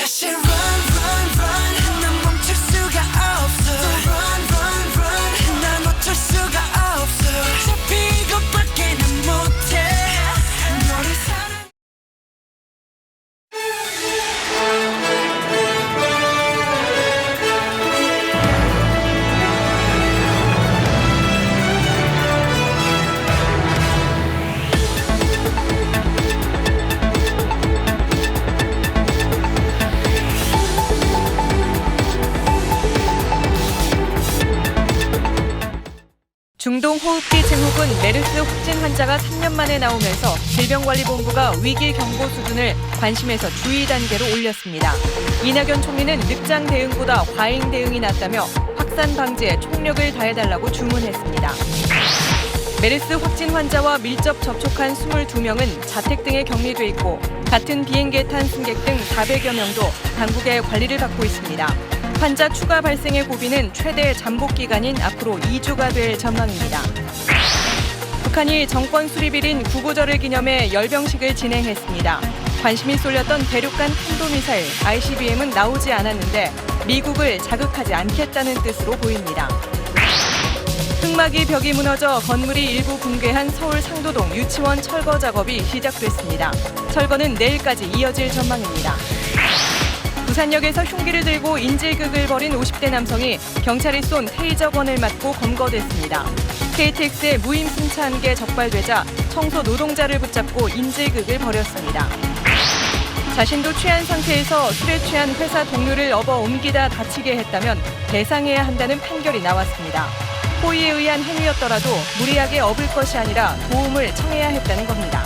다시 run run run 난 멈출 수가 없어 run run run 난 놓칠 수가 없어 잡히고밖에는 못해 너를 사랑 중동호흡기 증후군 메르스 확진 환자가 3년 만에 나오면서 질병관리본부가 위기 경보 수준을 관심에서 주의 단계로 올렸습니다. 이낙연 총리는 늑장 대응보다 과잉 대응이 낫다며 확산 방지에 총력을 다해달라고 주문했습니다. 메르스 확진 환자와 밀접 접촉한 22명은 자택 등에 격리돼 있고 같은 비행기에 탄 승객 등 400여 명도 당국의 관리를 받고 있습니다. 환자 추가 발생의 고비는 최대 잠복 기간인 앞으로 2주가 될 전망입니다. 북한이 정권 수립일인 구구절을 기념해 열병식을 진행했습니다. 관심이 쏠렸던 대륙간 탄도미사일 ICBM은 나오지 않았는데 미국을 자극하지 않겠다는 뜻으로 보입니다. 흙막이 벽이 무너져 건물이 일부 붕괴한 서울 상도동 유치원 철거 작업이 시작됐습니다. 철거는 내일까지 이어질 전망입니다. 부산역에서 흉기를 들고 인질극을 벌인 50대 남성이 경찰이 쏜 테이저건을 맞고 검거됐습니다. KTX에 무임 승차한 게 적발되자 청소 노동자를 붙잡고 인질극을 벌였습니다. 자신도 취한 상태에서 술에 취한 회사 동료를 업어 옮기다 다치게 했다면 배상해야 한다는 판결이 나왔습니다. 호의에 의한 행위였더라도 무리하게 업을 것이 아니라 도움을 청해야 했다는 겁니다.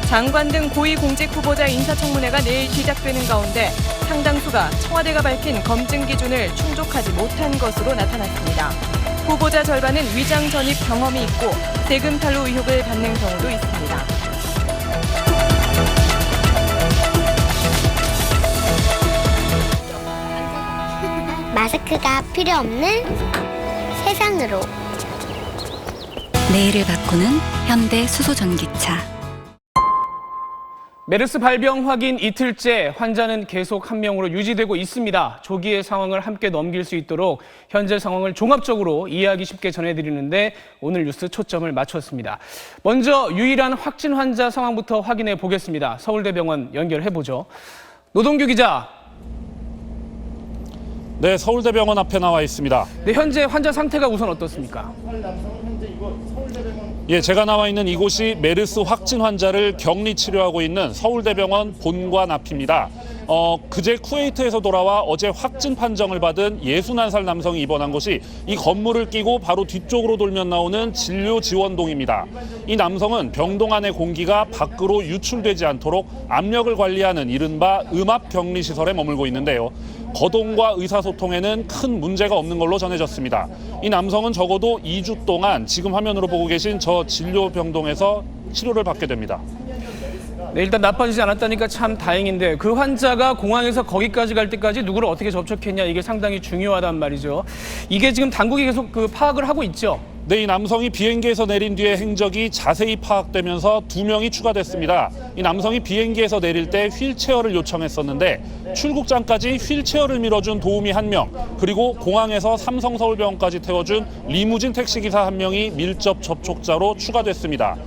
장관 등 고위공직 후보자 인사청문회가 내일 시작되는 가운데 상당수가 청와대가 밝힌 검증 기준을 충족하지 못한 것으로 나타났습니다. 후보자 절반은 위장 전입 경험이 있고 세금 탈루 의혹을 받는 경우도 있습니다. 마스크가 필요 없는 세상으로. 내일을 바꾸는 현대 수소전기차. 메르스 발병 확인 이틀째 환자는 계속 한 명으로 유지되고 있습니다. 조기의 상황을 함께 넘길 수 있도록 현재 상황을 종합적으로 이해하기 쉽게 전해드리는데 오늘 뉴스 초점을 맞췄습니다. 먼저 유일한 확진 환자 상황부터 확인해 보겠습니다. 서울대병원 연결해보죠. 노동규 기자. 네, 서울대병원 앞에 나와 있습니다. 네, 현재 환자 상태가 우선 어떻습니까? 예, 제가 나와 있는 이곳이 메르스 확진 환자를 격리 치료하고 있는 서울대병원 본관 앞입니다. 그제 쿠웨이트에서 돌아와 어제 확진 판정을 받은 61살 남성이 입원한 곳이 이 건물을 끼고 바로 뒤쪽으로 돌면 나오는 진료지원동입니다. 이 남성은 병동 안의 공기가 밖으로 유출되지 않도록 압력을 관리하는 이른바 음압격리시설에 머물고 있는데요. 거동과 의사소통에는 큰 문제가 없는 걸로 전해졌습니다. 이 남성은 적어도 2주 동안 지금 화면으로 보고 계신 저 진료병동에서 치료를 받게 됩니다. 네, 일단 나빠지지 않았다니까 참 다행인데 그 환자가 공항에서 거기까지 갈 때까지 누구를 어떻게 접촉했냐 이게 상당히 중요하단 말이죠. 이게 지금 당국이 계속 파악을 하고 있죠. 네, 이 남성이 비행기에서 내린 뒤에 행적이 자세히 파악되면서 2명이 추가됐습니다. 이 남성이 비행기에서 내릴 때 휠체어를 요청했었는데 출국장까지 휠체어를 밀어준 도우미 1명, 그리고 공항에서 삼성서울병원까지 태워준 리무진 택시기사 1명이 밀접 접촉자로 추가됐습니다.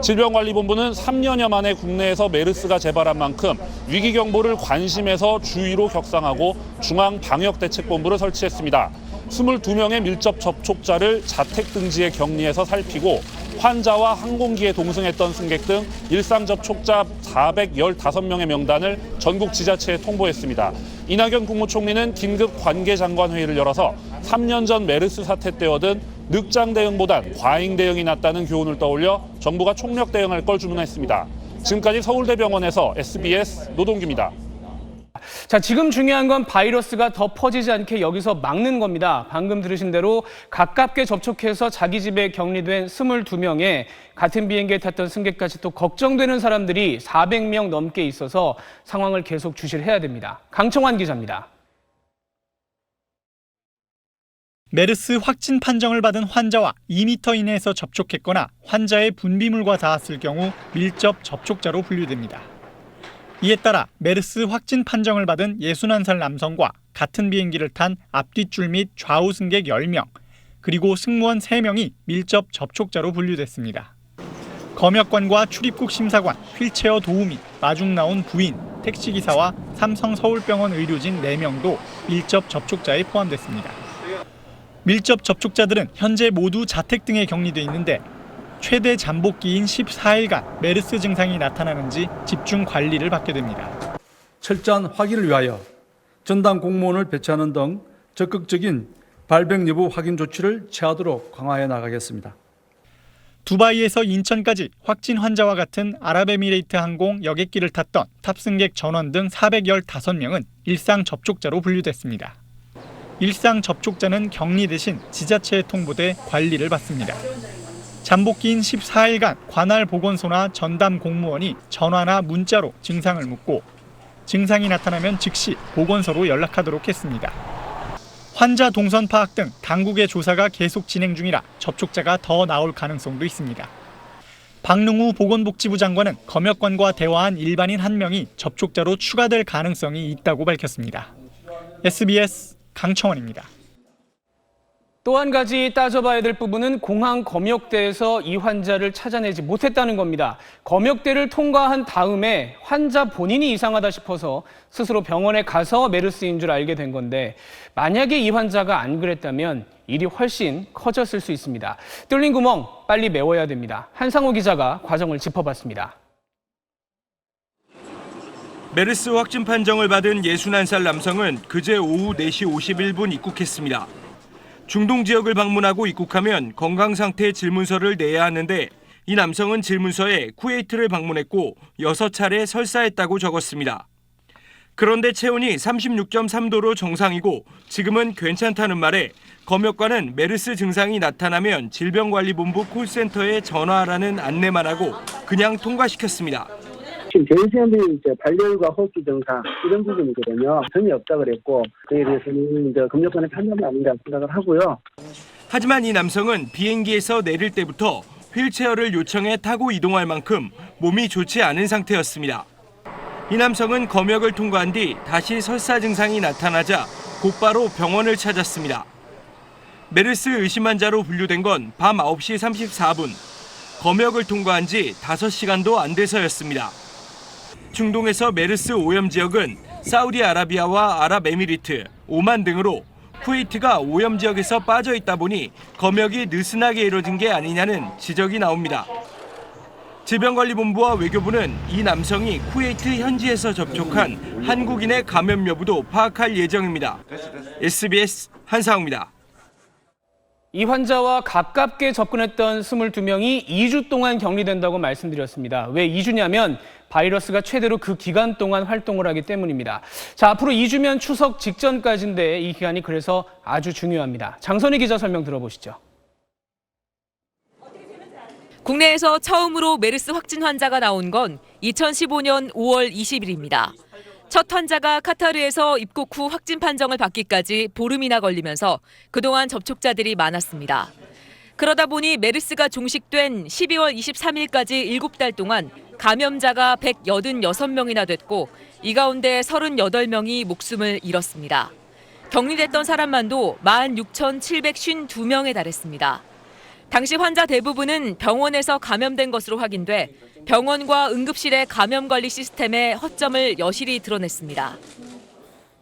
질병관리본부는 3년여 만에 국내에서 메르스가 재발한 만큼 위기경보를 관심에서 주의로 격상하고 중앙방역대책본부를 설치했습니다. 22명의 밀접 접촉자를 자택등지에 격리해서 살피고 환자와 항공기에 동승했던 승객 등 일상 접촉자 415명의 명단을 전국 지자체에 통보했습니다. 이낙연 국무총리는 긴급 관계장관회의를 열어서 3년 전 메르스 사태 때 얻은 늑장 대응보단 과잉 대응이 낫다는 교훈을 떠올려 정부가 총력 대응할 걸 주문했습니다. 지금까지 서울대병원에서 SBS 노동규입니다. 자, 지금 중요한 건 바이러스가 더 퍼지지 않게 여기서 막는 겁니다. 방금 들으신 대로 가깝게 접촉해서 자기 집에 격리된 22명에 같은 비행기에 탔던 승객까지 또 걱정되는 사람들이 400명 넘게 있어서 상황을 계속 주시해야 됩니다. 강청환 기자입니다. 메르스 확진 판정을 받은 환자와 2m 이내에서 접촉했거나 환자의 분비물과 닿았을 경우 밀접 접촉자로 분류됩니다. 이에 따라 메르스 확진 판정을 받은 61살 남성과 같은 비행기를 탄 앞뒷줄 및 좌우 승객 10명, 그리고 승무원 3명이 밀접 접촉자로 분류됐습니다. 검역관과 출입국 심사관, 휠체어 도우미, 마중 나온 부인, 택시기사와 삼성서울병원 의료진 4명도 밀접 접촉자에 포함됐습니다. 밀접 접촉자들은 현재 모두 자택 등에 격리돼 있는데 최대 잠복기인 14일간 메르스 증상이 나타나는지 집중 관리를 받게 됩니다. 철저한 확인을 위하여 전담 공무원을 배치하는 등 적극적인 발병 여부 확인 조치를 취하도록 강화해 나가겠습니다. 두바이에서 인천까지 확진 환자와 같은 아랍에미레이트 항공 여객기를 탔던 탑승객 전원 등 415명은 일상 접촉자로 분류됐습니다. 일상 접촉자는 격리 대신 지자체에 통보돼 관리를 받습니다. 잠복기인 14일간 관할 보건소나 전담 공무원이 전화나 문자로 증상을 묻고 증상이 나타나면 즉시 보건소로 연락하도록 했습니다. 환자 동선 파악 등 당국의 조사가 계속 진행 중이라 접촉자가 더 나올 가능성도 있습니다. 박능우 보건복지부 장관은 검역관과 대화한 일반인 1명이 접촉자로 추가될 가능성이 있다고 밝혔습니다. SBS 강청원입니다. 또 한 가지 따져봐야 될 부분은 공항 검역대에서 이 환자를 찾아내지 못했다는 겁니다. 검역대를 통과한 다음에 환자 본인이 이상하다 싶어서 스스로 병원에 가서 메르스인 줄 알게 된 건데 만약에 이 환자가 안 그랬다면 일이 훨씬 커졌을 수 있습니다. 뚫린 구멍 빨리 메워야 됩니다. 한상호 기자가 과정을 짚어봤습니다. 메르스 확진 판정을 받은 61살 남성은 그제 오후 4시 51분 입국했습니다. 중동 지역을 방문하고 입국하면 건강 상태 질문서를 내야 하는데 이 남성은 질문서에 쿠웨이트를 방문했고 6차례 설사했다고 적었습니다. 그런데 체온이 36.3도로 정상이고 지금은 괜찮다는 말에 검역관은 메르스 증상이 나타나면 질병관리본부 콜센터에 전화하라는 안내만 하고 그냥 통과시켰습니다. 지금 저희 시험이 발열과 호흡기 증상 이런 부분이거든요. 전혀 없다 그랬고 그에 대해서는 검역관의 판단이 아닌가 생각을 하고요. 하지만 이 남성은 비행기에서 내릴 때부터 휠체어를 요청해 타고 이동할 만큼 몸이 좋지 않은 상태였습니다. 이 남성은 검역을 통과한 뒤 다시 설사 증상이 나타나자 곧바로 병원을 찾았습니다. 메르스 의심 환자로 분류된 건 밤 9시 34분. 검역을 통과한 지 5시간도 안 돼서였습니다. 중동에서 메르스 오염 지역은 사우디아라비아와 아랍에미리트, 오만 등으로 쿠웨이트가 오염 지역에서 빠져 있다 보니 검역이 느슨하게 이뤄진 게 아니냐는 지적이 나옵니다. 질병관리본부와 외교부는 이 남성이 쿠웨이트 현지에서 접촉한 한국인의 감염 여부도 파악할 예정입니다. SBS 한상우입니다. 이 환자와 가깝게 접근했던 22명이 2주 동안 격리된다고 말씀드렸습니다. 왜 2주냐면 바이러스가 최대로 그 기간 동안 활동을 하기 때문입니다. 자, 앞으로 2주면 추석 직전까지인데 이 기간이 그래서 아주 중요합니다. 장선희 기자 설명 들어보시죠. 국내에서 처음으로 메르스 확진 환자가 나온 건 2015년 5월 20일입니다. 첫 환자가 카타르에서 입국 후 확진 판정을 받기까지 보름이나 걸리면서 그동안 접촉자들이 많았습니다. 그러다 보니 메르스가 종식된 12월 23일까지 7달 동안 감염자가 186명이나 됐고 이 가운데 38명이 목숨을 잃었습니다. 격리됐던 사람만도 16,752명에 달했습니다. 당시 환자 대부분은 병원에서 감염된 것으로 확인돼 병원과 응급실의 감염관리 시스템의 허점을 여실히 드러냈습니다.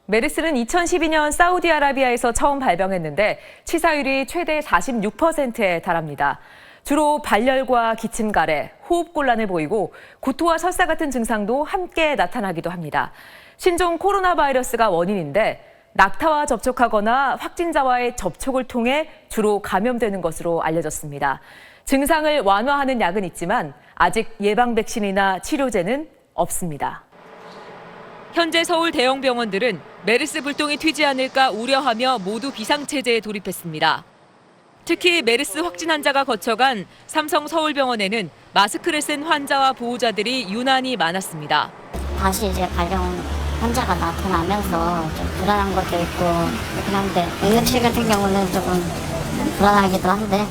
메르스는 2012년 사우디아라비아에서 처음 발병했는데 치사율이 최대 46%에 달합니다. 주로 발열과 기침 가래, 호흡곤란을 보이고 구토와 설사 같은 증상도 함께 나타나기도 합니다. 신종 코로나 바이러스가 원인인데 낙타와 접촉하거나 확진자와의 접촉을 통해 주로 감염되는 것으로 알려졌습니다. 증상을 완화하는 약은 있지만 아직 예방 백신이나 치료제는 없습니다. 현재 서울 대형 병원들은 메르스 불똥이 튀지 않을까 우려하며 모두 비상체제에 돌입했습니다. 특히 메르스 확진 환자가 거쳐간 삼성서울병원에는 마스크를 쓴 환자와 보호자들이 유난히 많았습니다. 다시 이제 발병 환자가 나타나면서 좀 불안한 것도 있고 그렇긴 한데 응급실 같은 경우는 조금 불안하기도 한데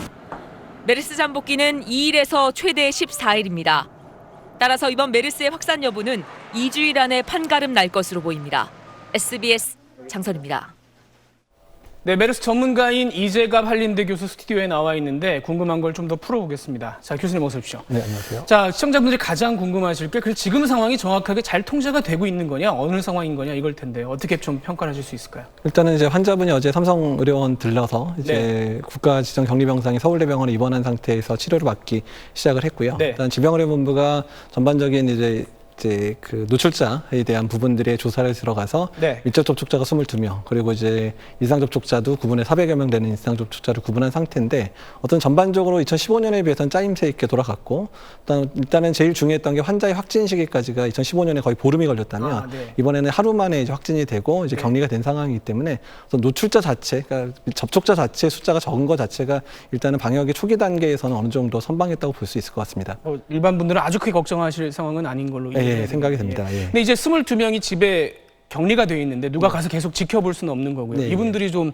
메르스 잠복기는 2일에서 최대 14일입니다. 따라서 이번 메르스의 확산 여부는 2주일 안에 판가름 날 것으로 보입니다. SBS 장선입니다. 네, 메르스 전문가인 이재갑 한림대 교수 스튜디오에 나와 있는데 궁금한 걸 좀 더 풀어보겠습니다. 자, 교수님 어서 오십시오. 네, 안녕하세요. 자, 시청자분들이 가장 궁금하실 게 그래서 지금 상황이 정확하게 잘 통제가 되고 있는 거냐, 어느 상황인 거냐 이걸 텐데 어떻게 좀 평가를 하실 수 있을까요? 일단은 이제 환자분이 어제 삼성의료원 들러서 이제 네. 국가지정 격리병상이 서울대병원에 입원한 상태에서 치료를 받기 시작을 했고요. 네. 일단 질병의료본부가 전반적인 이제 그 노출자에 대한 부분들의 조사를 들어가서 네. 밀접 접촉자가 22명, 그리고 이제 이상 접촉자도 구분에 400여 명 되는 이상 접촉자를 구분한 상태인데 어떤 전반적으로 2015년에 비해서는 짜임새 있게 돌아갔고 일단은 제일 중요했던 게 환자의 확진 시기까지가 2015년에 거의 보름이 걸렸다면 네. 이번에는 하루 만에 이제 확진이 되고 이제 격리가 된 상황이기 때문에 노출자 자체, 그러니까 접촉자 자체 숫자가 적은 것 자체가 일단은 방역의 초기 단계에서는 어느 정도 선방했다고 볼 수 있을 것 같습니다. 일반 분들은 아주 크게 걱정하실 상황은 아닌 걸로 예, 생각이 됩니다. 예. 근데 이제 22명이 집에 격리가 되어 있는데 누가 가서 계속 지켜볼 수는 없는 거고요. 네, 이분들이 좀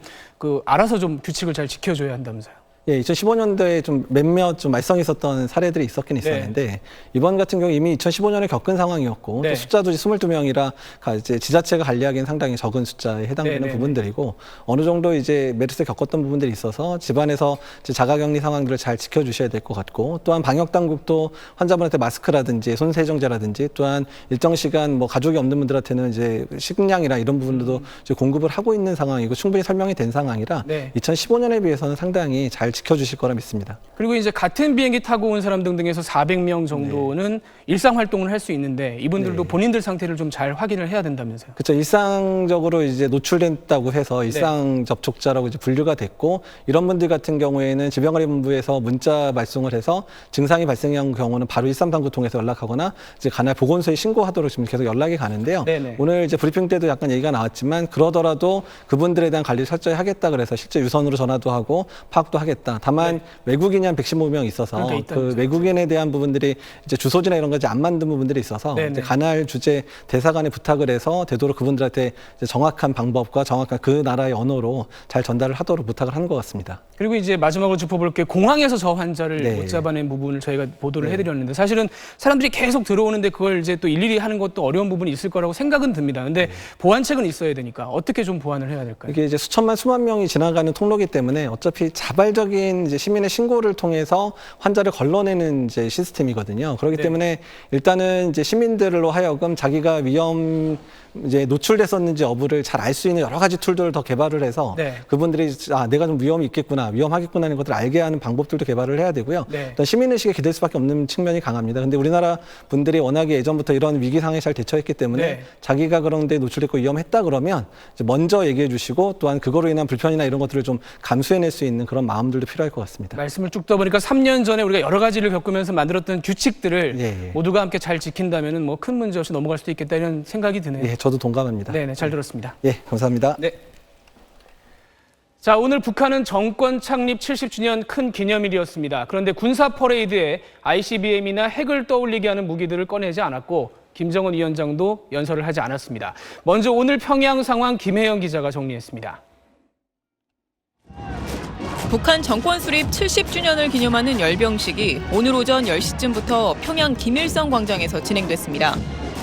알아서 좀 규칙을 잘 지켜줘야 한다면서요. 예, 2015년도에 좀 몇몇 좀 말썽이 있었던 사례들이 있었긴 있었는데 이번 같은 경우 이미 2015년에 겪은 상황이었고 또 숫자도 22명이라 이제 지자체가 관리하기엔 상당히 적은 숫자에 해당되는 부분들이고 어느 정도 이제 메르스 겪었던 부분들이 있어서 집안에서 이제 자가격리 상황들을 잘 지켜주셔야 될 것 같고 또한 방역 당국도 환자분한테 마스크라든지 손 세정제라든지 또한 일정 시간 뭐 가족이 없는 분들한테는 이제 식량이나 이런 부분들도 이제 공급을 하고 있는 상황이고 충분히 설명이 된 상황이라 2015년에 비해서는 상당히 잘 지켜주실 거라 믿습니다. 그리고 이제 같은 비행기 타고 온 사람 등등해서 400명 정도는 일상 활동을 할 수 있는데 이분들도 본인들 상태를 좀 잘 확인을 해야 된다면서요. 그렇죠. 일상적으로 이제 노출됐다고 해서 일상 접촉자라고 이제 분류가 됐고 이런 분들 같은 경우에는 질병관리본부에서 문자 발송을 해서 증상이 발생한 경우는 바로 1339 통해서 연락하거나 이제 관할 보건소에 신고하도록 지금 계속 연락이 가는데요. 오늘 이제 브리핑 때도 약간 얘기가 나왔지만 그러더라도 그분들에 대한 관리를 철저히 하겠다 그래서 실제 유선으로 전화도 하고 파악도 하겠다. 다만 외국인이 한 115명 있어서 그 외국인에 대한 부분들이 이제 주소지나 이런 거 이제 안 만든 부분들이 있어서 이제 관할 주재 대사관에 부탁을 해서 되도록 그분들한테 이제 정확한 방법과 정확한 그 나라의 언어로 잘 전달을 하도록 부탁을 하는 것 같습니다. 그리고 이제 마지막으로 짚어볼 게 공항에서 저 환자를 못 잡아낸 부분을 저희가 보도를 해드렸는데 사실은 사람들이 계속 들어오는데 그걸 이제 또 일일이 하는 것도 어려운 부분이 있을 거라고 생각은 듭니다. 근데 보완책은 있어야 되니까 어떻게 좀 보완을 해야 될까요? 이게 이제 수만 명이 지나가는 통로이기 때문에 어차피 자발적인 이제 시민의 신고를 통해서 환자를 걸러내는 이제 시스템이거든요. 그렇기 때문에 일단은 이제 시민들로 하여금 자기가 이제 노출됐었는지 여부를 잘 알 수 있는 여러 가지 툴들을 더 개발을 해서 그분들이 내가 좀 위험이 있겠구나, 위험하겠구나 하는 것들을 알게 하는 방법들도 개발을 해야 되고요. 일단 시민의식에 기댈 수밖에 없는 측면이 강합니다. 근데 우리나라 분들이 워낙에 예전부터 이런 위기 상황에 잘 대처했기 때문에 자기가 그런 데 노출됐고 위험했다 그러면 이제 먼저 얘기해 주시고 또한 그거로 인한 불편이나 이런 것들을 좀 감수해낼 수 있는 그런 마음들도 필요할 것 같습니다. 말씀을 쭉 떠보니까 3년 전에 우리가 여러 가지를 겪으면서 만들었던 규칙들을 모두가 함께 잘 지킨다면은 뭐 큰 문제 없이 넘어갈 수도 있겠다 이런 생각이 드네요. 예, 저도 동감합니다. 네, 잘 들었습니다. 예, 감사합니다. 네. 자, 오늘 북한은 정권 창립 70주년 큰 기념일이었습니다. 그런데 군사 퍼레이드에 ICBM이나 핵을 떠올리게 하는 무기들을 꺼내지 않았고 김정은 위원장도 연설을 하지 않았습니다. 먼저 오늘 평양 상황 김혜영 기자가 정리했습니다. 북한 정권 수립 70주년을 기념하는 열병식이 오늘 오전 10시쯤부터 평양 김일성 광장에서 진행됐습니다.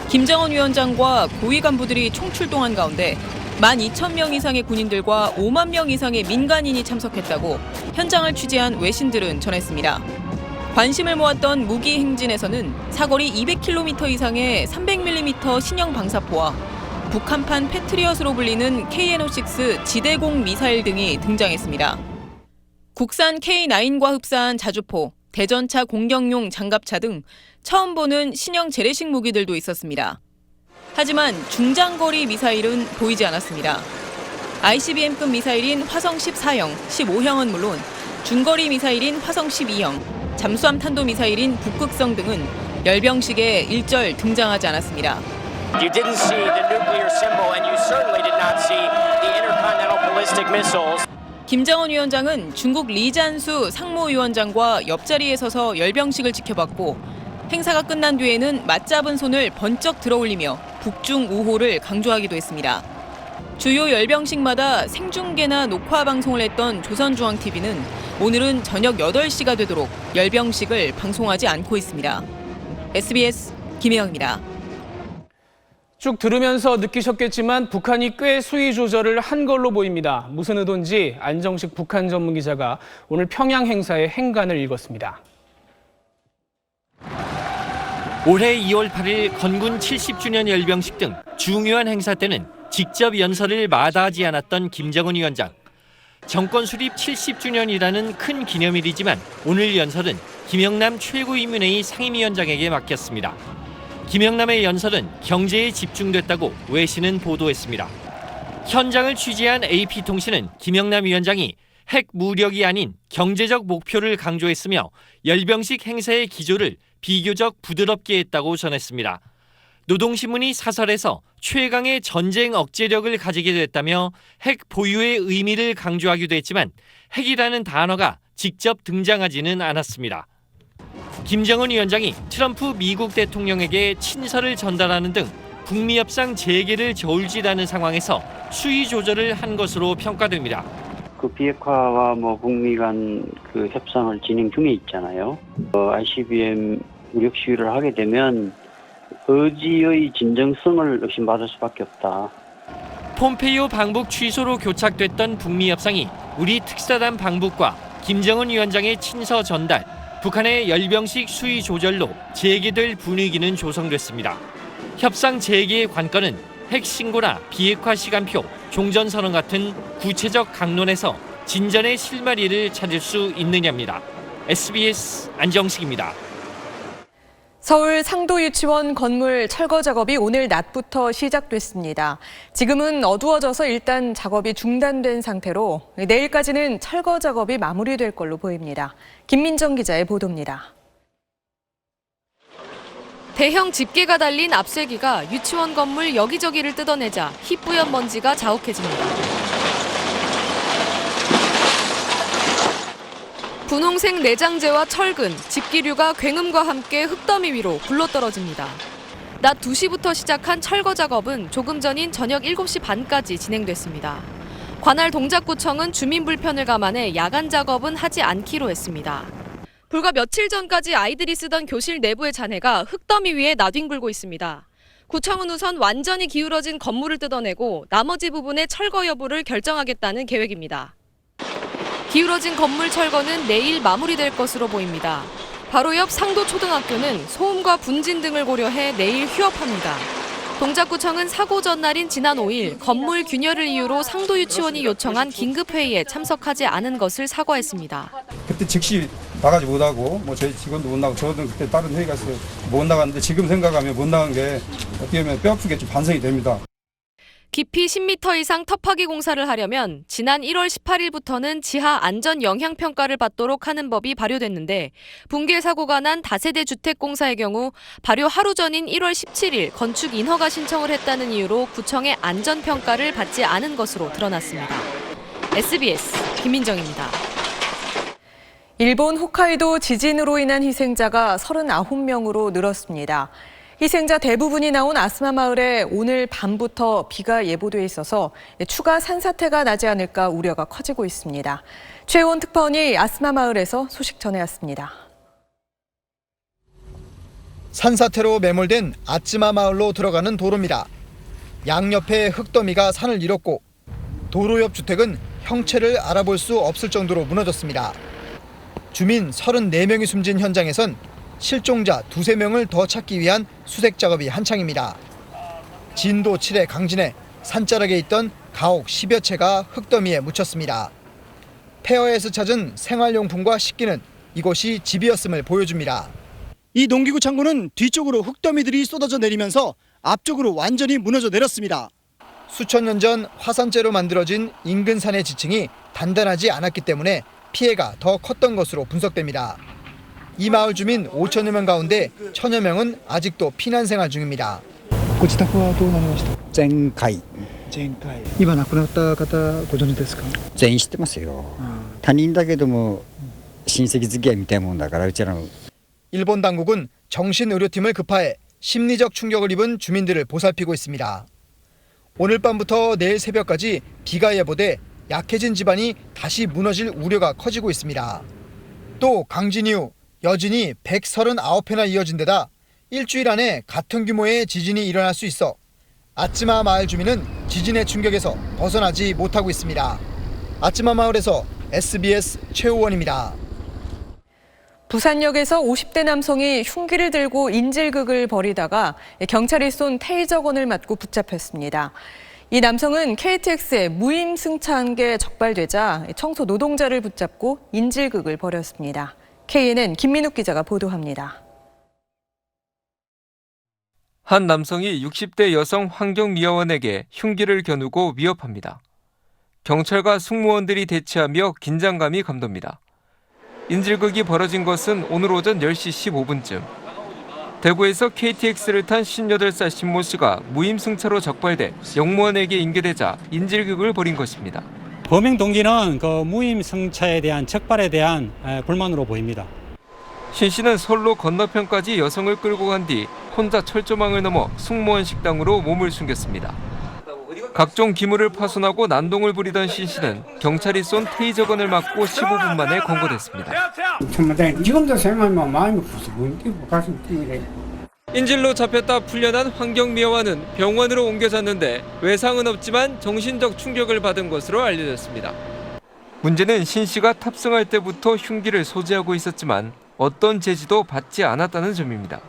김정은 위원장과 고위 간부들이 총출동한 가운데 12,000명 이상의 군인들과 5만 명 이상의 민간인이 참석했다고 현장을 취재한 외신들은 전했습니다. 관심을 모았던 무기 행진에서는 사거리 200km 이상의 300mm 신형 방사포와 북한판 패트리엇으로 불리는 KN-5 지대공 미사일 등이 등장했습니다. 국산 K9과 흡사한 자주포, 대전차 공격용 장갑차 등 처음 보는 신형 재래식 무기들도 있었습니다. 하지만 중장거리 미사일은 보이지 않았습니다. ICBM급 미사일인 화성 14형, 15형은 물론 중거리 미사일인 화성 12형, 잠수함 탄도 미사일인 북극성 등은 열병식에 일절 등장하지 않았습니다. You didn't see the nuclear symbol and you certainly did not see the intercontinental ballistic missiles. 김정은 위원장은 중국 리잔수 상무위원장과 옆자리에 서서 열병식을 지켜봤고 행사가 끝난 뒤에는 맞잡은 손을 번쩍 들어올리며 북중 우호를 강조하기도 했습니다. 주요 열병식마다 생중계나 녹화 방송을 했던 조선중앙TV는 오늘은 저녁 8시가 되도록 열병식을 방송하지 않고 있습니다. SBS 김혜영입니다. 쭉 들으면서 느끼셨겠지만 북한이 꽤 수위 조절을 한 걸로 보입니다. 무슨 의도인지 안정식 북한 전문 기자가 오늘 평양 행사의 행간을 읽었습니다. 올해 2월 8일 건군 70주년 열병식 등 중요한 행사 때는 직접 연설을 마다하지 않았던 김정은 위원장. 정권 수립 70주년이라는 큰 기념일이지만 오늘 연설은 김영남 최고인민회의 상임위원장에게 맡겼습니다. 김영남의 연설은 경제에 집중됐다고 외신은 보도했습니다. 현장을 취재한 AP통신은 김영남 위원장이 핵 무력이 아닌 경제적 목표를 강조했으며 열병식 행사의 기조를 비교적 부드럽게 했다고 전했습니다. 노동신문이 사설에서 최강의 전쟁 억제력을 가지게 됐다며 핵 보유의 의미를 강조하기도 했지만 핵이라는 단어가 직접 등장하지는 않았습니다. 김정은 위원장이 트럼프 미국 대통령에게 친서를 전달하는 등 북미 협상 재개를 저울질하는 상황에서 수위 조절을 한 것으로 평가됩니다. 그 비핵화와 북미 간 그 협상을 진행 중에 있잖아요. ICBM 무력 시위를 하게 되면 의지의 진정성을 의심받을 수밖에 없다. 폼페이오 방북 취소로 교착됐던 북미 협상이 우리 특사단 방북과 김정은 위원장의 친서 전달, 북한의 열병식 수위 조절로 재개될 분위기는 조성됐습니다. 협상 재개의 관건은 핵 신고나 비핵화 시간표, 종전선언 같은 구체적 강론에서 진전의 실마리를 찾을 수 있느냐입니다. SBS 안정식입니다. 서울 상도유치원 건물 철거 작업이 오늘 낮부터 시작됐습니다. 지금은 어두워져서 일단 작업이 중단된 상태로 내일까지는 철거 작업이 마무리될 걸로 보입니다. 김민정 기자의 보도입니다. 대형 집게가 달린 앞쇠기가 유치원 건물 여기저기를 뜯어내자 희뿌연 먼지가 자욱해집니다. 분홍색 내장재와 철근, 집기류가 굉음과 함께 흙더미 위로 굴러떨어집니다. 낮 2시부터 시작한 철거 작업은 조금 전인 저녁 7시 반까지 진행됐습니다. 관할 동작구청은 주민 불편을 감안해 야간 작업은 하지 않기로 했습니다. 불과 며칠 전까지 아이들이 쓰던 교실 내부의 잔해가 흙더미 위에 나뒹굴고 있습니다. 구청은 우선 완전히 기울어진 건물을 뜯어내고 나머지 부분의 철거 여부를 결정하겠다는 계획입니다. 기울어진 건물 철거는 내일 마무리될 것으로 보입니다. 바로 옆 상도초등학교는 소음과 분진 등을 고려해 내일 휴업합니다. 동작구청은 사고 전날인 지난 5일 건물 균열을 이유로 상도유치원이 요청한 긴급회의에 참석하지 않은 것을 사과했습니다. 그때 즉시 나가지 못하고 저희 직원도 못 나가고 저도 그때 다른 회의 가서 못 나갔는데 지금 생각하면 못 나간 게 어떻게 보면 뼈아프게 좀 반성이 됩니다. 깊이 10m 이상 터파기 공사를 하려면 지난 1월 18일부터는 지하 안전 영향 평가를 받도록 하는 법이 발효됐는데 붕괴 사고가 난 다세대 주택 공사의 경우 발효 하루 전인 1월 17일 건축 인허가 신청을 했다는 이유로 구청의 안전 평가를 받지 않은 것으로 드러났습니다. SBS 김민정입니다. 일본 홋카이도 지진으로 인한 희생자가 39명으로 늘었습니다. 희생자 대부분이 나온 아스마 마을에 오늘 밤부터 비가 예보돼 있어서 추가 산사태가 나지 않을까 우려가 커지고 있습니다. 최원 특파원이 아스마 마을에서 소식 전해왔습니다. 산사태로 매몰된 아츠마 마을로 들어가는 도로입니다. 양옆에 흙더미가 산을 이뤘고 도로 옆 주택은 형체를 알아볼 수 없을 정도로 무너졌습니다. 주민 34명이 숨진 현장에선 실종자 2~3명을 더 찾기 위한 수색 작업이 한창입니다. 진도 7의 강진에 산자락에 있던 가옥 10여 채가 흙더미에 묻혔습니다. 폐허에서 찾은 생활용품과 식기는 이곳이 집이었음을 보여줍니다. 이 농기구 창고는 뒤쪽으로 흙더미들이 쏟아져 내리면서 앞쪽으로 완전히 무너져 내렸습니다. 수천 년 전 화산재로 만들어진 인근 산의 지층이 단단하지 않았기 때문에 피해가 더 컸던 것으로 분석됩니다. 이 마을 주민 5천여 명 가운데 1,000여 명은 아직도 피난 생활 중입니다. ご自宅はどうなりました?前回今亡くなった方ご存知ですか?全員知ってますよ。他人だけども親戚付き合いみたいなもんだからうちらの 일본 당국은 정신의료팀을 급파해 심리적 충격을 입은 주민들을 보살피고 있습니다. 오늘 밤부터 내일 새벽까지 비가 예보돼 약해진 집안이 다시 무너질 우려가 커지고 있습니다. 또 강진 이후 여진이 139회나 이어진 데다 일주일 안에 같은 규모의 지진이 일어날 수 있어 아찌마 마을 주민은 지진의 충격에서 벗어나지 못하고 있습니다. 아찌마 마을에서 SBS 최우원입니다. 부산역에서 50대 남성이 흉기를 들고 인질극을 벌이다가 경찰이 쏜 테이저건을 맞고 붙잡혔습니다. 이 남성은 KTX에 무임 승차한 게 적발되자 청소 노동자를 붙잡고 인질극을 벌였습니다. KNN 김민욱 기자가 보도합니다. 한 남성이 60대 여성 환경미화원에게 흉기를 겨누고 위협합니다. 경찰과 승무원들이 대치하며 긴장감이 감돕니다. 인질극이 벌어진 것은 오늘 오전 10시 15분쯤. 대구에서 KTX를 탄 58살 신모 씨가 무임승차로 적발돼 영무원에게 인계되자 인질극을 벌인 것입니다. 범행 동기는 그 무임승차에 대한 적발에 대한 불만으로 보입니다. 신 씨는 선로 건너편까지 여성을 끌고 간 뒤 혼자 철조망을 넘어 승무원 식당으로 몸을 숨겼습니다. 각종 기물을 파손하고 난동을 부리던 신 씨는 경찰이 쏜 테이저건을 맞고 15분 만에 검거됐습니다. 지금도 생각하면 마음이 부스bun기고 가슴 뛰네. 인질로 잡혔다 풀려난 환경미화원은 병원으로 옮겨졌는데 외상은 없지만 정신적 충격을 받은 것으로 알려졌습니다. 문제는 신 씨가 탑승할 때부터 흉기를 소지하고 있었지만 어떤 제지도 받지 않았다는 점입니다.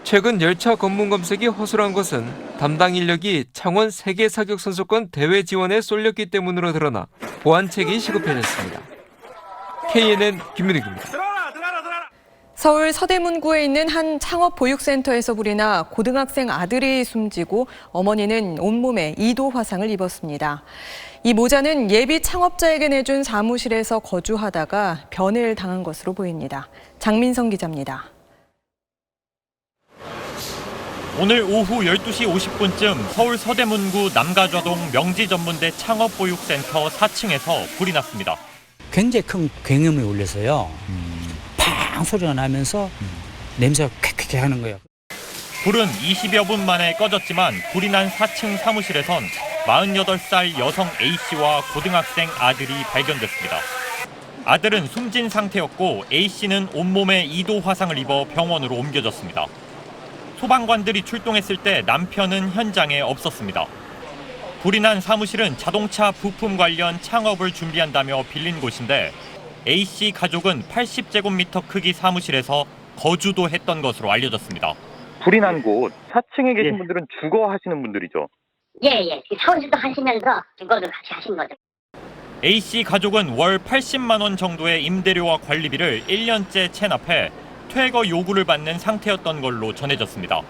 최근 열차 검문 검색이 허술한 것은 담당 인력이 창원 세계 사격 선수권 대회 지원에 쏠렸기 때문으로 드러나 보안책이 시급해졌습니다. KNN 김민욱입니다. 서울 서대문구에 있는 한 창업보육센터에서 불이 나 고등학생 아들이 숨지고 어머니는 온몸에 2도 화상을 입었습니다. 이 모자는 예비 창업자에게 내준 사무실에서 거주하다가 변을 당한 것으로 보입니다. 장민성 기자입니다. 오늘 오후 12시 50분쯤 서울 서대문구 남가좌동 명지전문대 창업보육센터 4층에서 불이 났습니다. 굉장히 큰 굉음이 울려서요. 팡 소리가 나면서 냄새가 쾌쾌쾌 하는 거예요. 불은 20여 분 만에 꺼졌지만 불이 난 4층 사무실에선 48살 여성 A씨와 고등학생 아들이 발견됐습니다. 아들은 숨진 상태였고 A씨는 온몸에 2도 화상을 입어 병원으로 옮겨졌습니다. 소방관들이 출동했을 때 남편은 현장에 없었습니다. 불이 난 사무실은 자동차 부품 관련 창업을 준비한다며 빌린 곳인데 A씨 가족은 80제곱미터 크기 사무실에서 거주도 했던 것으로 알려졌습니다. 불이 난 곳 4층에 계신 분들은 주거 하시는 분들이죠? 예. 서울시도 하시면서 주거를 같이 하신 거죠. A씨 가족은 월 80만 원 정도의 임대료와 관리비를 1년째 체납해 퇴거 요구를 받는 상태였던 걸로 전해졌습니다.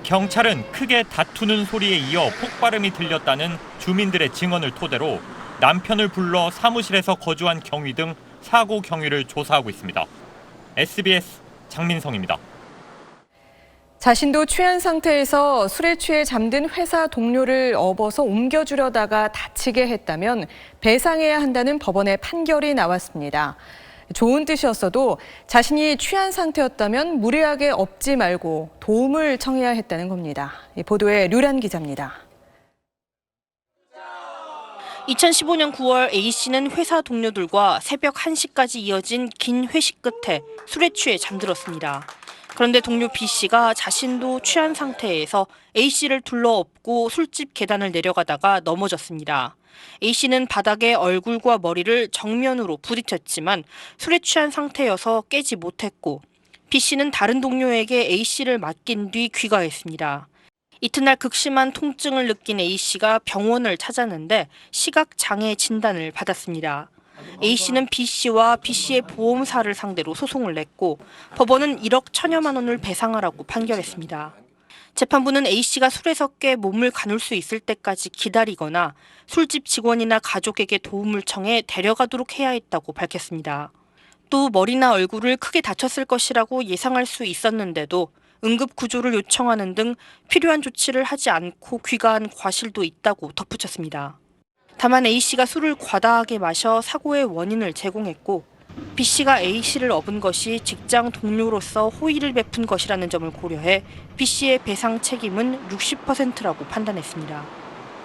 경찰은 크게 다투는 소리에 이어 폭발음이 들렸다는 주민들의 증언을 토대로 남편을 불러 사무실에서 거주한 경위 등 사고 경위를 조사하고 있습니다. SBS 장민성입니다. 자신도 취한 상태에서 술에 취해 잠든 회사 동료를 업어서 옮겨주려다가 다치게 했다면 배상해야 한다는 법원의 판결이 나왔습니다. 좋은 뜻이었어도 자신이 취한 상태였다면 무리하게 업지 말고 도움을 청해야 했다는 겁니다. 이 보도에 류란 기자입니다. 2015년 9월 A씨는 회사 동료들과 새벽 1시까지 이어진 긴 회식 끝에 술에 취해 잠들었습니다. 그런데 동료 B씨가 자신도 취한 상태에서 A씨를 둘러엎고 술집 계단을 내려가다가 넘어졌습니다. A씨는 바닥에 얼굴과 머리를 정면으로 부딪혔지만 술에 취한 상태여서 깨지 못했고 B씨는 다른 동료에게 A씨를 맡긴 뒤 귀가했습니다. 이튿날 극심한 통증을 느낀 A씨가 병원을 찾았는데 시각장애 진단을 받았습니다. A씨는 B씨와 B씨의 보험사를 상대로 소송을 냈고 법원은 1억 1,000여만 원을 배상하라고 판결했습니다. 재판부는 A씨가 술에서 깨 몸을 가눌 수 있을 때까지 기다리거나 술집 직원이나 가족에게 도움을 청해 데려가도록 해야 했다고 밝혔습니다. 또 머리나 얼굴을 크게 다쳤을 것이라고 예상할 수 있었는데도 응급구조를 요청하는 등 필요한 조치를 하지 않고 귀가한 과실도 있다고 덧붙였습니다. 다만 A씨가 술을 과다하게 마셔 사고의 원인을 제공했고 B씨가 A씨를 업은 것이 직장 동료로서 호의를 베푼 것이라는 점을 고려해 B씨의 배상 책임은 60%라고 판단했습니다.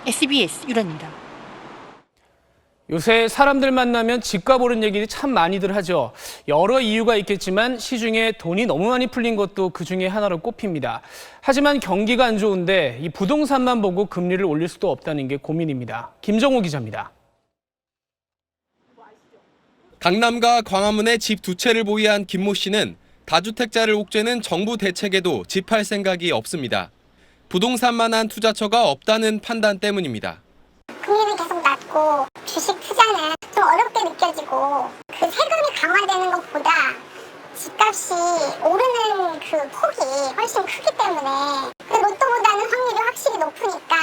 SBS 유란입니다. 요새 사람들 만나면 집값 오른 얘기 참 많이들 하죠. 여러 이유가 있겠지만 시중에 돈이 너무 많이 풀린 것도 그 중에 하나로 꼽힙니다. 하지만 경기가 안 좋은데 이 부동산만 보고 금리를 올릴 수도 없다는 게 고민입니다. 김정호 기자입니다. 강남과 광화문에 집 2채를 보유한 김모 씨는 다주택자를 옥죄는 정부 대책에도 집할 생각이 없습니다. 부동산만한 투자처가 없다는 판단 때문입니다. 금리는 계속 낮고 주식 투자는 좀 어렵게 느껴지고 그 세금이 강화되는 것보다 집값이 오르는 그 폭이 훨씬 크기 때문에 로또보다는 확률이 확실히 높으니까.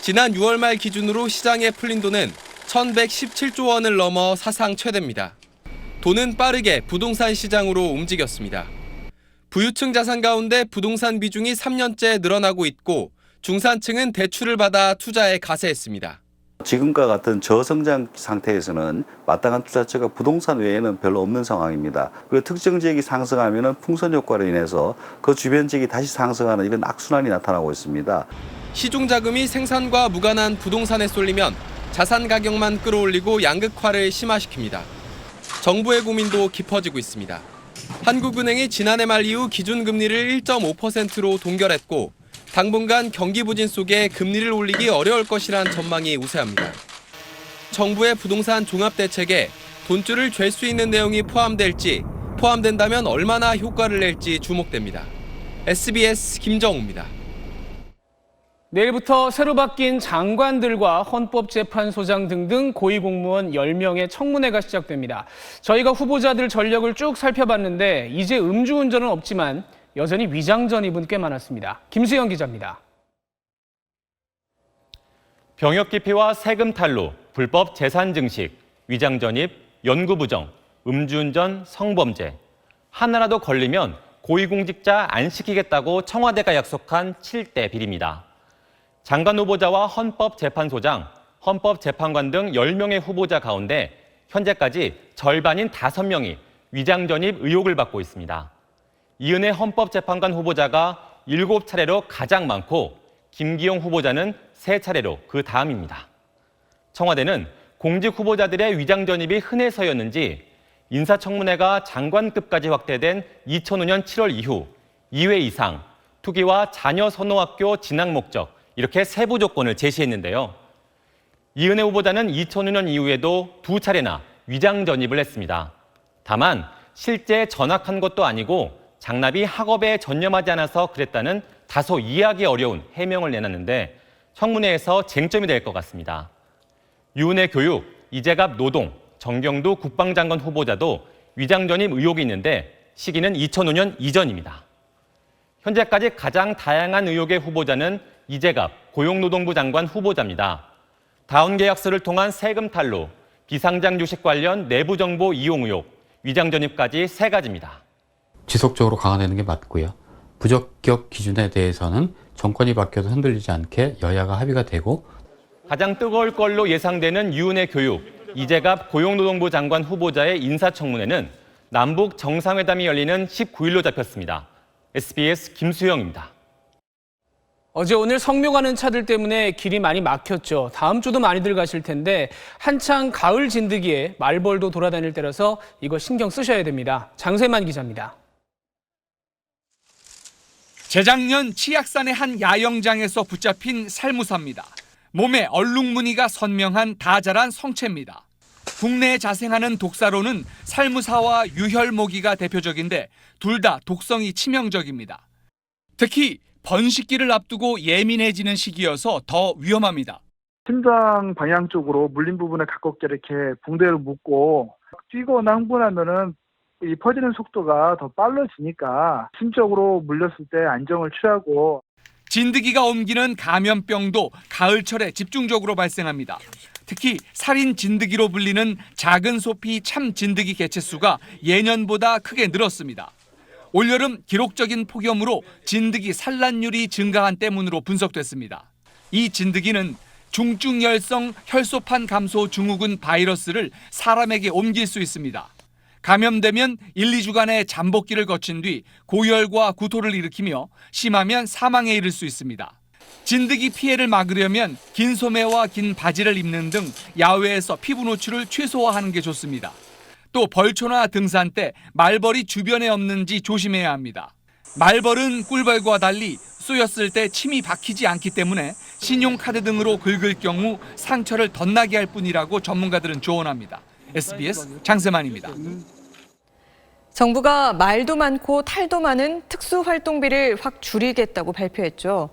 지난 6월 말 기준으로 시장에 풀린 돈은 1,117조 원을 넘어 사상 최대입니다. 돈은 빠르게 부동산 시장으로 움직였습니다. 부유층 자산 가운데 부동산 비중이 3년째 늘어나고 있고 중산층은 대출을 받아 투자에 가세했습니다. 지금과 같은 저성장 상태에서는 마땅한 투자처가 부동산 외에는 별로 없는 상황입니다. 그리고 특정 지역이 상승하면 풍선 효과로 인해서 그 주변 지역이 다시 상승하는 이런 악순환이 나타나고 있습니다. 시중 자금이 생산과 무관한 부동산에 쏠리면 자산 가격만 끌어올리고 양극화를 심화시킵니다. 정부의 고민도 깊어지고 있습니다. 한국은행이 지난해 말 이후 기준금리를 1.5%로 동결했고 당분간 경기 부진 속에 금리를 올리기 어려울 것이란 전망이 우세합니다. 정부의 부동산 종합대책에 돈줄을 잴 수 있는 내용이 포함된다면 얼마나 효과를 낼지 주목됩니다. SBS 김정우입니다. 내일부터 새로 바뀐 장관들과 헌법재판소장 등등 고위공무원 10명의 청문회가 시작됩니다. 저희가 후보자들 전력을 쭉 살펴봤는데 이제 음주운전은 없지만 여전히 위장 전입은 꽤 많았습니다. 김수영 기자입니다. 병역 기피와 세금 탈루, 불법 재산 증식, 위장 전입, 연구 부정, 음주운전, 성범죄. 하나라도 걸리면 고위공직자 안 시키겠다고 청와대가 약속한 7대 비리입니다. 장관 후보자와 헌법재판소장, 헌법재판관 등 10명의 후보자 가운데 현재까지 절반인 5명이 위장 전입 의혹을 받고 있습니다. 이은혜 헌법재판관 후보자가 7차례로 가장 많고 김기용 후보자는 3차례로 그 다음입니다. 청와대는 공직 후보자들의 위장 전입이 흔해서였는지 인사청문회가 장관급까지 확대된 2005년 7월 이후 2회 이상 투기와 자녀 선호학교 진학 목적 이렇게 세부 조건을 제시했는데요. 이은혜 후보자는 2005년 이후에도 2차례나 위장 전입을 했습니다. 다만 실제 전학한 것도 아니고 장남이 학업에 전념하지 않아서 그랬다는 다소 이해하기 어려운 해명을 내놨는데 청문회에서 쟁점이 될 것 같습니다. 유은혜 교육, 이재갑 노동, 정경두 국방장관 후보자도 위장 전입 의혹이 있는데 시기는 2005년 이전입니다. 현재까지 가장 다양한 의혹의 후보자는 이재갑 고용노동부 장관 후보자입니다. 다운계약서를 통한 세금 탈루, 비상장 주식 관련 내부 정보 이용 의혹, 위장 전입까지 3가지입니다. 지속적으로 강화되는 게 맞고요. 부적격 기준에 대해서는 정권이 바뀌어도 흔들리지 않게 여야가 합의가 되고 가장 뜨거울 걸로 예상되는 유은혜 교육, 이재갑 고용노동부 장관 후보자의 인사청문회는 남북 정상회담이 열리는 19일로 잡혔습니다. SBS 김수영입니다. 어제 오늘 성묘 가는 차들 때문에 길이 많이 막혔죠. 다음 주도 많이들 가실 텐데 한창 가을 진드기에 말벌도 돌아다닐 때라서 이거 신경 쓰셔야 됩니다. 장세만 기자입니다. 재작년 치악산의 한 야영장에서 붙잡힌 살무사입니다. 몸에 얼룩무늬가 선명한 다 자란 성체입니다. 국내에 자생하는 독사로는 살무사와 유혈모기가 대표적인데 둘 다 독성이 치명적입니다. 특히 번식기를 앞두고 예민해지는 시기여서 더 위험합니다. 심장 방향 쪽으로 물린 부분에 가깝게 이렇게 붕대를 묶고 뛰거나 흥분하면은 이 퍼지는 속도가 더 빨라지니까 심적으로 물렸을 때 안정을 취하고. 진드기가 옮기는 감염병도 가을철에 집중적으로 발생합니다. 특히 살인 진드기로 불리는 작은 소피 참 진드기 개체수가 예년보다 크게 늘었습니다. 올여름 기록적인 폭염으로 진드기 산란율이 증가한 때문으로 분석됐습니다. 이 진드기는 중증열성 혈소판 감소 증후군 바이러스를 사람에게 옮길 수 있습니다. 감염되면 1, 2주간의 잠복기를 거친 뒤 고열과 구토를 일으키며 심하면 사망에 이를 수 있습니다. 진드기 피해를 막으려면 긴 소매와 긴 바지를 입는 등 야외에서 피부 노출을 최소화하는 게 좋습니다. 또 벌초나 등산 때 말벌이 주변에 없는지 조심해야 합니다. 말벌은 꿀벌과 달리 쏘였을 때 침이 박히지 않기 때문에 신용카드 등으로 긁을 경우 상처를 덧나게 할 뿐이라고 전문가들은 조언합니다. SBS 장세만입니다. 정부가 말도 많고 탈도 많은 특수활동비를 확 줄이겠다고 발표했죠.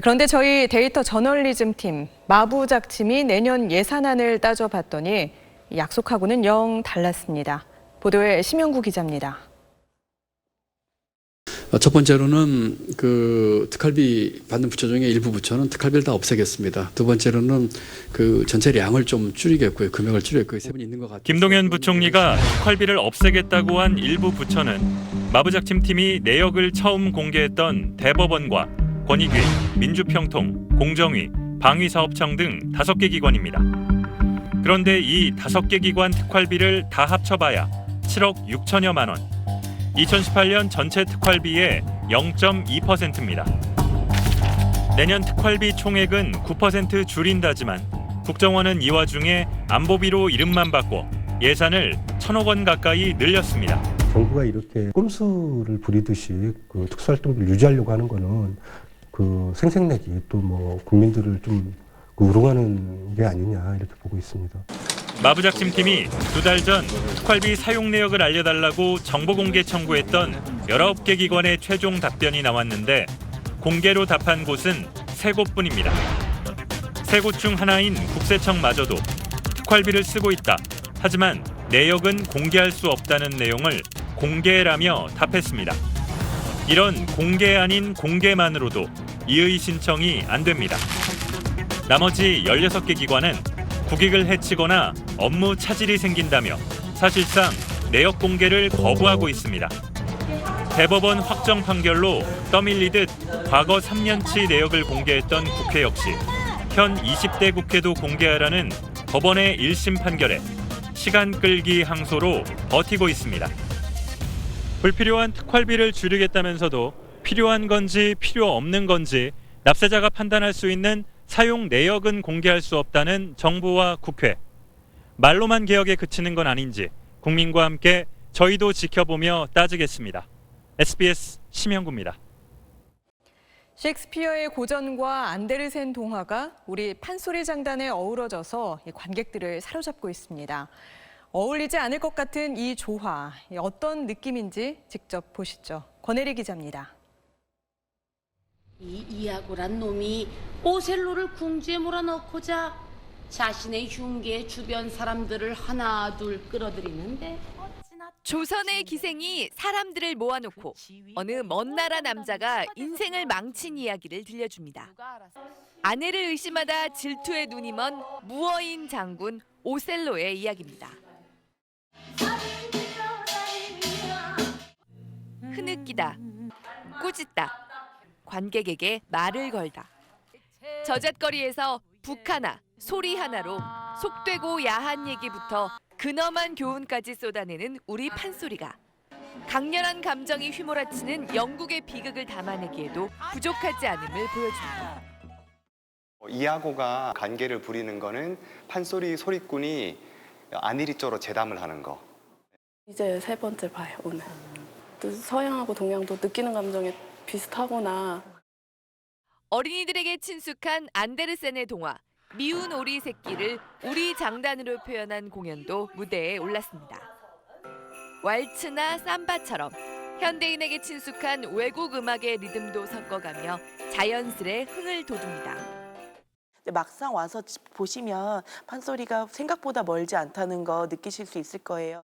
그런데 저희 데이터 저널리즘팀 마부작침이 내년 예산안을 따져봤더니 약속하고는 영 달랐습니다. 보도에 심영구 기자입니다. 첫 번째로는 그 특활비 받는 부처 중에 일부 부처는 특활비를 다 없애겠습니다. 두 번째로는 그 전체량을 좀 줄이겠고요. 금액을 줄이겠고요. 세 분이 있는 것 같아요. 김동연 부총리가 특활비를 없애겠다고 한 일부 부처는 마부작침팀이 내역을 처음 공개했던 대법원과 권익위, 민주평통, 공정위, 방위사업청 등 5개 기관입니다. 그런데 이 5개 기관 특활비를 다 합쳐봐야 7억 6천여만 원. 2018년 전체 특활비의 0.2%입니다. 내년 특활비 총액은 9% 줄인다지만 국정원은 이 와중에 안보비로 이름만 바꿔 예산을 1,000억 원 가까이 늘렸습니다. 정부가 이렇게 꼼수를 부리듯이 그 특수활동비를 유지하려고 하는 거는 그 생색내기 또 뭐 국민들을 좀 우롱하는 게 아니냐 이렇게 보고 있습니다. 마부작침팀이 2달 전 특활비 사용 내역을 알려달라고 정보 공개 청구했던 19개 기관의 최종 답변이 나왔는데 공개로 답한 곳은 3곳뿐입니다. 3곳 중 하나인 국세청마저도 특활비를 쓰고 있다. 하지만 내역은 공개할 수 없다는 내용을 공개라며 답했습니다. 이런 공개 아닌 공개만으로도 이의 신청이 안 됩니다. 나머지 16개 기관은 국익을 해치거나 업무 차질이 생긴다며 사실상 내역 공개를 거부하고 있습니다. 대법원 확정 판결로 떠밀리듯 과거 3년치 내역을 공개했던 국회 역시 현 20대 국회도 공개하라는 법원의 1심 판결에 시간 끌기 항소로 버티고 있습니다. 불필요한 특활비를 줄이겠다면서도 필요한 건지 필요 없는 건지 납세자가 판단할 수 있는 사용 내역은 공개할 수 없다는 정부와 국회. 말로만 개혁에 그치는 건 아닌지 국민과 함께 저희도 지켜보며 따지겠습니다. SBS 심영구입니다. 셰익스피어의 고전과 안데르센 동화가 우리 판소리 장단에 어우러져서 관객들을 사로잡고 있습니다. 어울리지 않을 것 같은 이 조화, 어떤 느낌인지 직접 보시죠. 권혜리 기자입니다. 이 이아고란 놈이 오셀로를 궁지에 몰아넣고자 자신의 흉계에 주변 사람들을 하나 둘 끌어들이는데 조선의 기생이 사람들을 모아놓고 어느 먼 나라 남자가 인생을 망친 이야기를 들려줍니다. 아내를 의심하다 질투에 눈이 먼 무어인 장군 오셀로의 이야기입니다. 흐느끼다, 꾸짖다, 관객에게 말을 걸다. 저잣거리에서 북 하나, 소리 하나로 속되고 야한 얘기부터 근엄한 교훈까지 쏟아내는 우리 판소리가 강렬한 감정이 휘몰아치는 영국의 비극을 담아내기에도 부족하지 않음을 보여줍니다. 이아고가 관계를 부리는 거는 판소리 소리꾼이 안일이쪽으로 재담을 하는 거. 이제 3번째 봐요, 오늘. 또 서양하고 동양도 느끼는 감정이 비슷하구나. 어린이들에게 친숙한 안데르센의 동화 미운 오리 새끼를 우리 장단으로 표현한 공연도 무대에 올랐습니다. 왈츠나 삼바처럼 현대인에게 친숙한 외국 음악의 리듬도 섞어가며 자연스레 흥을 돋웁니다. 막상 와서 보시면 판소리가 생각보다 멀지 않다는 거 느끼실 수 있을 거예요.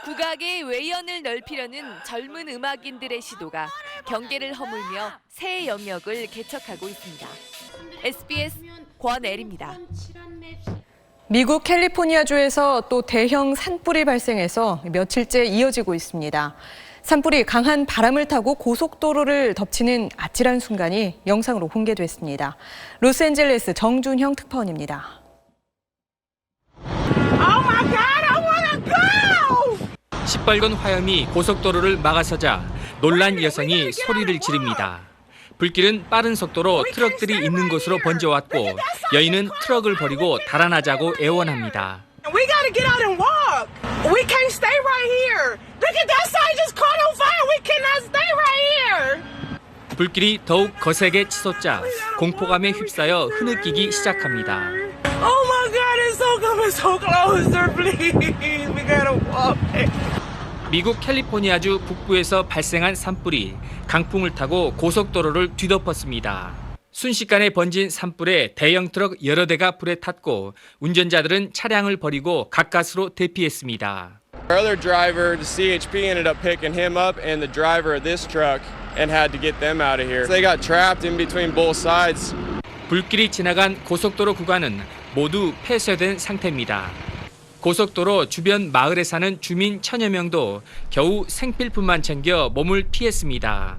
국악의 외연을 넓히려는 젊은 음악인들의 시도가 경계를 허물며 새 영역을 개척하고 있습니다. SBS 권혜리입니다. 미국 캘리포니아주에서 또 대형 산불이 발생해서 며칠째 이어지고 있습니다. 산불이 강한 바람을 타고 고속도로를 덮치는 아찔한 순간이 영상으로 공개됐습니다. 로스앤젤레스 정준형 특파원입니다. 시뻘건 화염이 고속도로를 막아서자 놀란 여성이 소리를 지릅니다. 불길은 빠른 속도로 트럭들이 있는 곳으로 번져왔고 여인은 트럭을 버리고 달아나자고 애원합니다. We gotta get out and walk. We can't stay right here. Look at that sign just caught on fire. We cannot stay right here. 불길이 더욱 거세게 치솟자 공포감에 휩싸여 흐느끼기 시작합니다. Oh my God, it's so coming so closer, please. We gotta walk. 미국 캘리포니아주 북부에서 발생한 산불이 강풍을 타고 고속도로를 뒤덮었습니다. 순식간에 번진 산불에 대형 트럭 여러 대가 불에 탔고 운전자들은 차량을 버리고 가까스로 대피했습니다. Our other driver, the CHP, ended up picking him up and the driver of this truck and had to get them out of here. They got trapped in between both sides. 불길이 지나간 고속도로 구간은 모두 폐쇄된 상태입니다. 고속도로 주변 마을에 사는 주민 1000여 명도 겨우 생필품만 챙겨 몸을 피했습니다.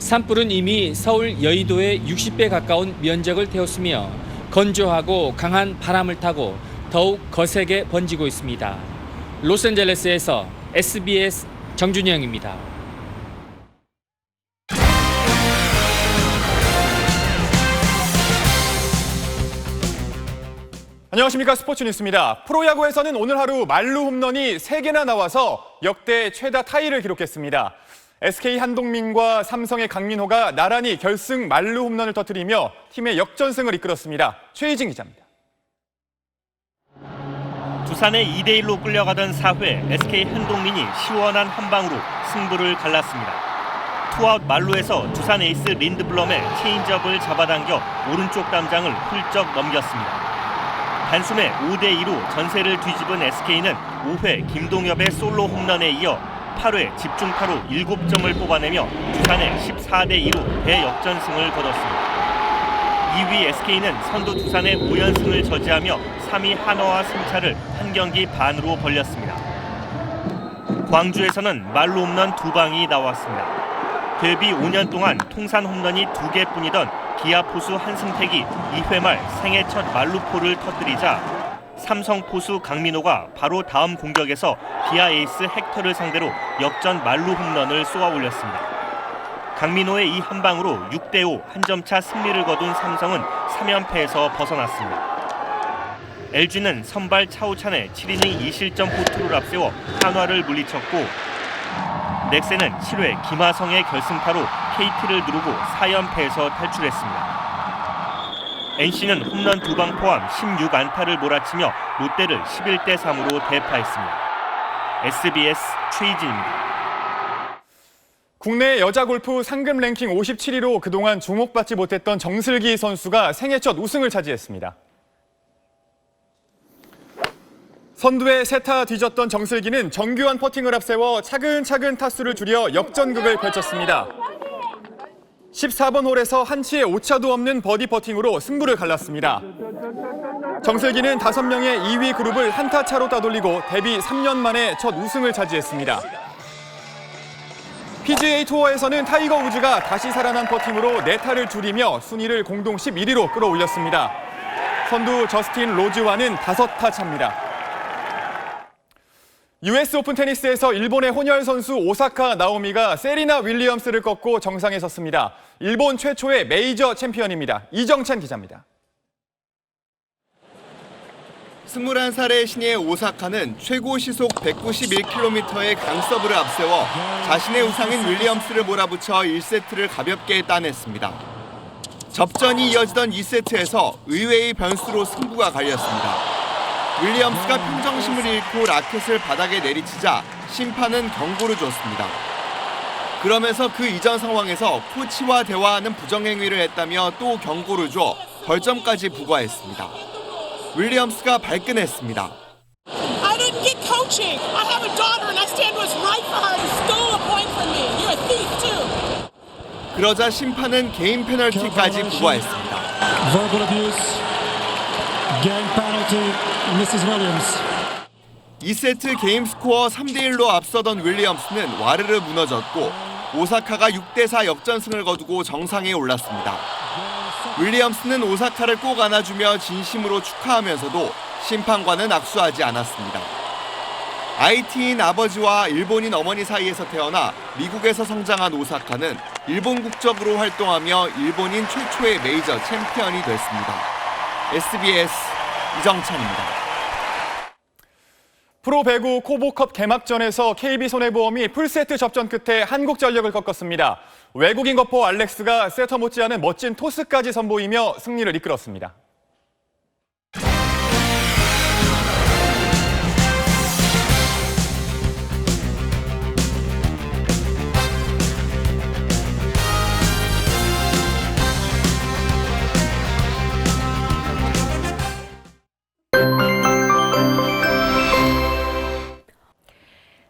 산불은 이미 서울 여의도의 60배 가까운 면적을 태웠으며 건조하고 강한 바람을 타고 더욱 거세게 번지고 있습니다. 로스앤젤레스에서 SBS 정준영입니다. 안녕하십니까, 스포츠 뉴스입니다. 프로야구에서는 오늘 하루 만루 홈런이 3개나 나와서 역대 최다 타이를 기록했습니다. SK 한동민과 삼성의 강민호가 나란히 결승 만루 홈런을 터뜨리며 팀의 역전승을 이끌었습니다. 최희진 기자입니다. 두산에 2대1로 끌려가던 4회 SK 한동민이 시원한 한 방으로 승부를 갈랐습니다. 투아웃 만루에서 두산 에이스 린드블럼의 체인지업을 잡아당겨 오른쪽 담장을 훌쩍 넘겼습니다. 단숨에 5대2로 전세를 뒤집은 SK는 5회 김동엽의 솔로 홈런에 이어 8회 집중타로 7점을 뽑아내며 두산의 14대2로 대역전승을 거뒀습니다. 2위 SK는 선두 두산의 5연승을 저지하며 3위 한화와 승차를 한 경기 반으로 벌렸습니다. 광주에서는 만루 홈런 2방이 나왔습니다. 데뷔 5년 동안 통산 홈런이 2개뿐이던 기아 포수 한승택이 2회 말 생애 첫 만루포를 터뜨리자 삼성 포수 강민호가 바로 다음 공격에서 기아 에이스 헥터를 상대로 역전 만루 홈런을 쏘아 올렸습니다. 강민호의 이 한 방으로 6대5 한 점차 승리를 거둔 삼성은 3연패에서 벗어났습니다. LG는 선발 차우찬의 7이닝 2실점 호투를 앞세워 한화를 물리쳤고 넥센은 7회 김하성의 결승타로 KT를 누르고 4연패에서 탈출했습니다. NC는 홈런 2방 포함 16안타를 몰아치며 롯데를 11대3으로 대파했습니다. SBS 최희진입니다. 국내 여자 골프 상금 랭킹 57위로 그동안 주목받지 못했던 정슬기 선수가 생애 첫 우승을 차지했습니다. 선두에 세타 뒤졌던 정슬기는 정교한 퍼팅을 앞세워 차근차근 타수를 줄여 역전극을 펼쳤습니다. 14번 홀에서 한치의 오차도 없는 버디 퍼팅으로 승부를 갈랐습니다. 정슬기는 5명의 2위 그룹을 한타 차로 따돌리고 데뷔 3년 만에 첫 우승을 차지했습니다. PGA 투어에서는 타이거 우즈가 다시 살아난 퍼팅으로 4타를 줄이며 순위를 공동 11위로 끌어올렸습니다. 선두 저스틴 로즈와는 5타 차입니다. US 오픈 테니스에서 일본의 혼혈 선수 오사카 나오미가 세리나 윌리엄스를 꺾고 정상에 섰습니다. 일본 최초의 메이저 챔피언입니다. 이정찬 기자입니다. 21살의 신예 오사카는 최고 시속 191km의 강서브를 앞세워 자신의 우상인 윌리엄스를 몰아붙여 1세트를 가볍게 따냈습니다. 접전이 이어지던 2세트에서 의외의 변수로 승부가 갈렸습니다. 윌리엄스가 평정심을 잃고 라켓을 바닥에 내리치자 심판은 경고를 줬습니다. 그러면서 그 이전 상황에서 코치와 대화하는 부정행위를 했다며 또 경고를 줘 벌점까지 부과했습니다. 윌리엄스가 발끈했습니다. I didn't get coaching. I have a daughter and I stand what's right for her and stole a point from me. You're a thief too. 그러자 심판은 개인 페널티까지 부과했습니다. Verbal abuse. Game penalty. Mrs. Williams. 2세트 게임 스코어 3대1로 앞서던 윌리엄스는 와르르 무너졌고 오사카가 6대4 역전승을 거두고 정상에 올랐습니다. 윌리엄스는 오사카를 꼭 안아주며 진심으로 축하하면서도 심판과는 악수하지 않았습니다. IT인 아버지와 일본인 어머니 사이에서 태어나 미국에서 성장한 오사카는 일본 국적으로 활동하며 일본인 최초의 메이저 챔피언이 됐습니다. SBS 이정찬입니다. 프로 배구 코보컵 개막전에서 KB손해보험이 풀세트 접전 끝에 한국전력을 꺾었습니다. 외국인 거포 알렉스가 세터 못지않은 멋진 토스까지 선보이며 승리를 이끌었습니다.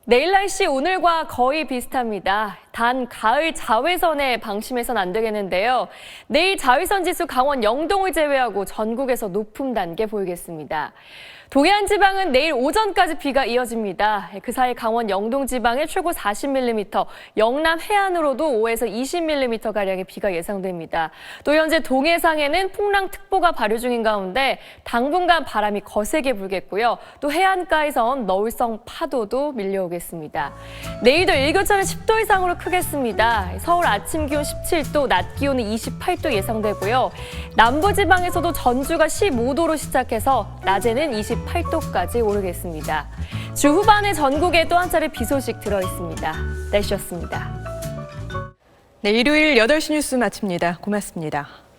내일 날씨 오늘과 거의 비슷합니다. 단 가을 자외선에 방심해선 안 되겠는데요. 내일 자외선 지수 강원 영동을 제외하고 전국에서 높음 단계 보이겠습니다. 동해안 지방은 내일 오전까지 비가 이어집니다. 그 사이 강원 영동 지방에 최고 40mm, 영남 해안으로도 5에서 20mm가량의 비가 예상됩니다. 또 현재 동해상에는 풍랑특보가 발효 중인 가운데 당분간 바람이 거세게 불겠고요. 또 해안가에선 너울성 파도도 밀려오겠습니다. 내일도 일교차는 10도 이상으로 크겠습니다. 서울 아침 기온 17도, 낮 기온은 28도 예상되고요. 남부지방에서도 전주가 15도로 시작해서 낮에는 28도까지 오르겠습니다. 주 후반에 전국에 또 한 차례 비 소식 들어있습니다. 날씨였습니다. 네, 일요일 8시 뉴스 마칩니다. 고맙습니다.